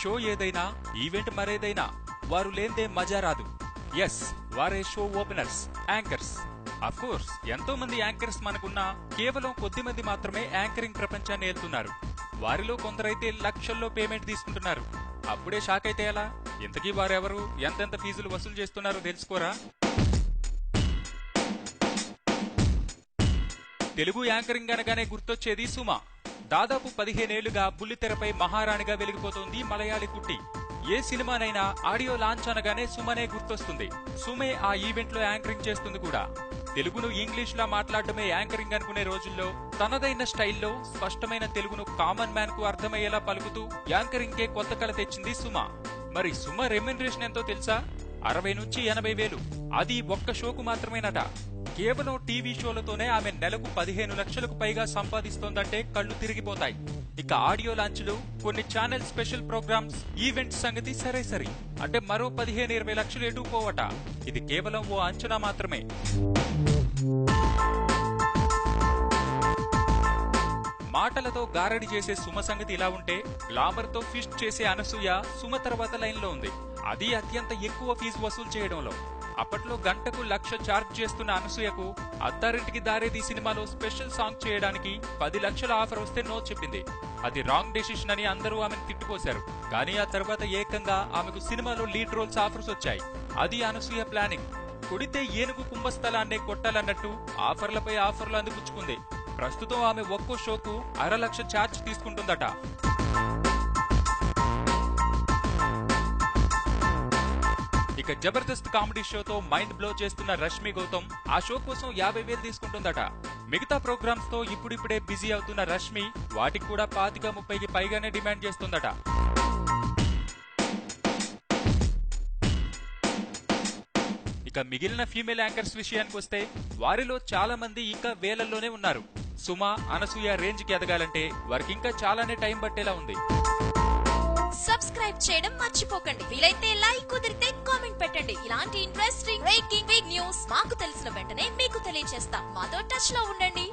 Show ఏదైనా event మరేదైనా వారు లేందే మజా రాదు. ఎస్, వారే show openers, anchors. Of course ఎంతో మంది యాంకర్స్ మనకున్నా కేవలం కొద్ది మంది మాత్రమే యాంకరింగ్ ప్రపంచాన్ని ఏలుతున్నారు. వారిలో కొందరైతే లక్షల్లో పేమెంట్ తీసుకుంటున్నారు. అప్పుడే షాక్ అయితే ఎలా? ఇంతకీ వారెవరు, ఎంతెంత ఫీజులు వసూలు చేస్తున్నారో తెలుసుకోరా? తెలుగు యాంకరింగ్ అనగానే గుర్తొచ్చేది సుమ. దాదాపు 15 ఏళ్లుగా బుల్లితెరపై మహారాణిగా వెలిగిపోతోంది మలయాళీ కుట్టి. ఏ సినిమానైనా ఆడియో లాంచ్ అనగానే సుమనే గుర్తొస్తుంది. సుమే ఆ ఈవెంట్ లో యాంకరింగ్ చేస్తుంది కూడా. తెలుగును ఇంగ్లీష్ లా మాట్లాడటమే యాంకరింగ్ అనుకునే రోజుల్లో తనదైన స్టైల్లో స్పష్టమైన తెలుగును కామన్ మ్యాన్ కు అర్థమయ్యేలా పలుకుతూ యాంకరింగ్ కే కొత్త కళ తెచ్చింది సుమ. మరి సుమ రెమ్యునరేషన్ ఎంతో తెలుసా? 60 నుంచి 80 వేలు. అది ఒక్క షోకు మాత్రమేనట. కేవలం టీవీ షోలతోనే ఆమె నెలకు 15 లక్షలకు పైగా సంపాదిస్తోందంటే కళ్లు తిరిగిపోతాయి. ఇక ఆడియో లాంచ్లు, కొన్ని ఛానల్ స్పెషల్ ప్రోగ్రామ్స్, ఈవెంట్స్ సంగతి సరే సరి. అంటే మరో 15-20 లక్షలు ఎటు పోవట. ఇది కేవలం ఓ అంచనా మాత్రమే. మాటలతో గారడి చేసే సుమ సంగతి ఇలా ఉంటే, గ్లామర్ తో ఫిస్ట్ చేసే అనసూయ సుమ తర్వాత లైన్ లో ఉంది. అది అత్యంత ఎక్కువ ఫీజు వసూలు చేయడంలో. అప్పట్లో గంటకు 1,00,000 ఛార్జ్ చేస్తున్న అనసూయకు అత్తారింటికి దారేది సినిమాలో స్పెషల్ సాంగ్ చేయడానికి 10 లక్షల ఆఫర్ వస్తే నో చెప్పింది. అది రాంగ్ డెసిషన్ అని అందరూ ఆమెను తిట్టిపోశారు. కానీ ఆ తర్వాత ఏకంగా ఆమెకు సినిమాలో లీడ్ రోల్స్ ఆఫర్స్ వచ్చాయి. అది అనసూయ ప్లానింగ్. కొడితే ఏనుగు కుంభస్థలాన్నే కొట్టాలన్నట్టు ఆఫర్లపై ఆఫర్లు అందిపుచ్చుకుంది. ప్రస్తుతం ఆమె ఒక్కో షోకు 1/2 లక్ష ఛార్జ్ తీసుకుంటుందట. ఇక జబర్దస్త్ కామెడీ షోతో మైండ్ బ్లో చేస్తున్న రష్మి గౌతమ్ ఆ షో కోసం 50,000 తీసుకుంటుందట. మిగతా ప్రోగ్రామ్స్ తో ఇప్పుడిప్పుడే బిజీ అవుతున్న రష్మి వాటికి కూడా 25-30కి పైగానే డిమాండ్ చేస్తుందట. ఇక మిగిలిన ఫీమేల్ యాంకర్స్ విషయానికి వస్తే వారిలో చాలా మంది ఇంకా వేలల్లోనే ఉన్నారు. సుమ, అనసూయ రేంజ్ కి ఎదగాలంటే వారికి ఇంకా చాలానే టైం పట్టేలా ఉంది. సబ్స్క్రైబ్ చేయడం మర్చిపోకండి. వీలైతే లైక్, కుదిరితే కామెంట్ పెట్టండి. ఇలాంటి ఇంట్రెస్టింగ్ బ్రేకింగ్ బిగ్ న్యూస్ మాకు తెలిసిన వెంటనే మీకు తెలియజేస్తాం. మాతో టచ్ లో ఉండండి.